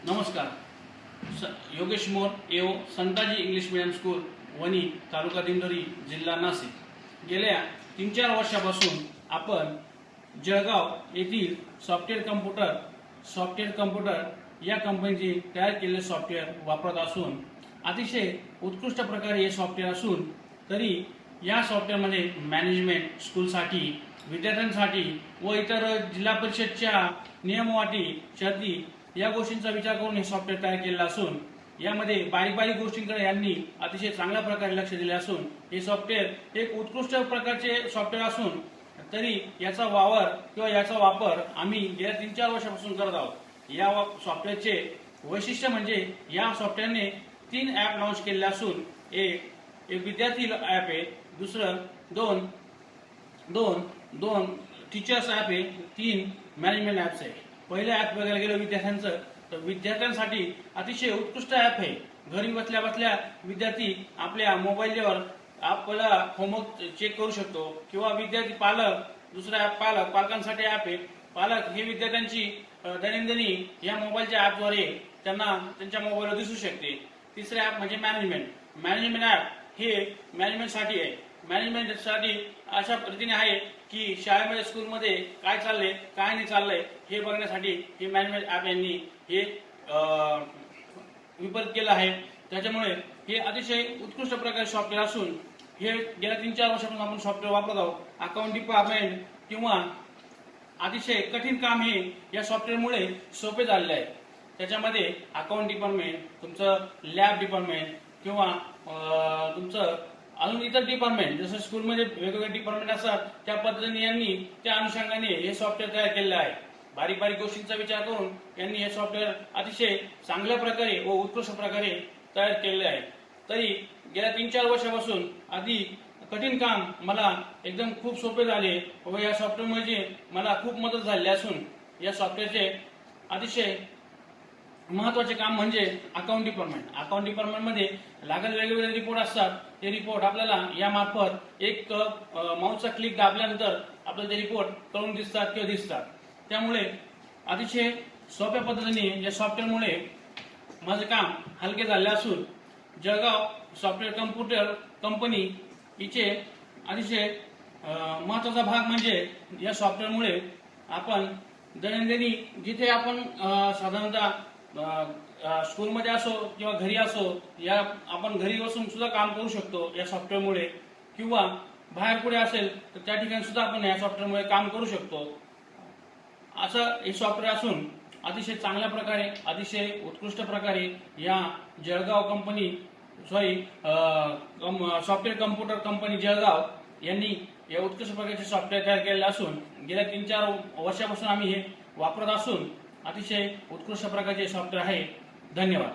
नमस्कार. Yogesh More AO Santaji English medium school Vani taluka Dindori जिल्हा नाशिक. गेल्या 3-4 वर्षापासून आपण जळगाव येथील सॉफ्टवेअर कम्प्युटर या कंपनीचे तयार केलेले सॉफ्टवेअर वापरत असून अतिशय उत्कृष्ट प्रकारे हे सॉफ्टवेअर असून तरी या सॉफ्टवेअरमध्ये मॅनेजमेंट स्कूलसाठी विद्यार्थ्यांसाठी व इतर जिल्हा परिषदच्या नियमवाटी शर्ती या गोष्टींचा विचार करून हे सॉफ्टवेअर तयार केलेलं असून यामध्ये बारीक बारीक गोष्टींकडे यांनी अतिशय चांगल्या प्रकारे लक्ष दिले असून हे सॉफ्टवेअर एक उत्कृष्ट प्रकारचे सॉफ्टवेअर असून तरी याचा वापर आम्ही गेल्या 3-4 वर्षापासून करत आहोत. या सॉफ्टवेअरचे वैशिष्ट्य म्हणजे या सॉफ्टवेअरने 3 ॲप लॉन्च केलेले असून एक विद्यार्थी ॲप आहे, दुसरं दोन टीचर्स ॲप आहे, 3 मॅनेजमेंट ॲप्स आहे. पहिलं ॲप बघायला गेलं विद्यार्थ्यांचं तर विद्यार्थ्यांसाठी अतिशय उत्कृष्ट ॲप आहे. घरी बसल्या बसल्या विद्यार्थी आपल्या मोबाईलवर आपला होमवर्क चेक करू शकतो किंवा विद्यार्थी दुसरा ॲप पालकांसाठी ॲप आहे. पालक हे विद्यार्थ्यांची दैनंदिनी या मोबाईलच्या ॲपद्वारे त्यांना त्यांच्या मोबाईलवर दिसू शकते. तिसरं ॲप म्हणजे मॅनेजमेंट ॲप हे मॅनेजमेंटसाठी आहे. मॅनेजमेंटसाठी अशा पद्धतीने आहे की शाळेमध्ये स्कूलमध्ये काय चाललंय काय नाही चाललंय हे बघण्यासाठी हे मॅनेजमेंट ॲप यांनी हे विपरीत केलं आहे. त्याच्यामुळे हे अतिशय उत्कृष्ट प्रकारे सॉफ्टवेअर असून हे गेल्या 3-4 वर्षापासून आपण सॉफ्टवेअर वापरत आहोत. अकाउंट डिपार्टमेंट किंवा अतिशय कठीण काम हे या सॉफ्टवेअरमुळे सोपे झालेले आहे. त्याच्यामध्ये अकाउंट डिपार्टमेंट, तुमचं लॅब डिपार्टमेंट किंवा तुमचं अजून इतर डिपार्टमेंट जसं स्कूलमध्ये वेगवेगळे डिपार्टमेंट असतात त्या पद्धतीने यांनी त्या अनुषंगाने हे सॉफ्टवेअर तयार केलेलं आहे. बारीक बारीक गोष्टींचा विचार करून यांनी हे सॉफ्टवेअर अतिशय चांगल्या प्रकारे व उत्कृष्ट प्रकारे तयार केलेले आहे. तरी गेल्या 3-4 वर्षापासून आधी कठीण काम मला एकदम खूप सोपे झाले व या सॉफ्टवेअरमुळे मला खूप मदत झाली असून या सॉफ्टवेअरचे अतिशय महत्वाचे काम म्हणजे अकाउंट डिपार्टमेंटमध्ये लागेल वेगवेगळे रिपोर्ट असतात. ते रिपोर्ट आपल्याला यामार्फत एक माऊसचा क्लिक दाबल्यानंतर आपल्याला ते रिपोर्ट करून दिसतात. त्यामुळे अतिशय सोप्या पद्धतीने या सॉफ्टवेअरमुळे माझे काम हलके झाले असून जळगाव सॉफ्टवेअर कम्प्युटर कंपनी हिचे अतिशय महत्वाचा भाग म्हणजे या सॉफ्टवेअरमुळे आपण दैनंदिनी जिथे आपण साधारणतः स्कूलमध्ये असो किंवा घरी असो या आपण घरी बसून सुद्धा काम करू शकतो या सॉफ्टवेअरमुळे किंवा बाहेर कुठे असेल तर त्या ठिकाणी सुद्धा आपण या सॉफ्टवेअरमुळे काम करू शकतो. असं हे सॉफ्टवेअर असून अतिशय चांगल्या प्रकारे अतिशय उत्कृष्ट प्रकारे या Jalgaon software computer company Jalgaon यांनी या उत्कृष्ट प्रकारचे सॉफ्टवेअर तयार केलेले असून गेल्या 3-4 वर्षापासून आम्ही हे वापरत असून अतिशय उत्कृष्ट प्रकारचे सॉफ्टवेअर आहे. धन्यवाद.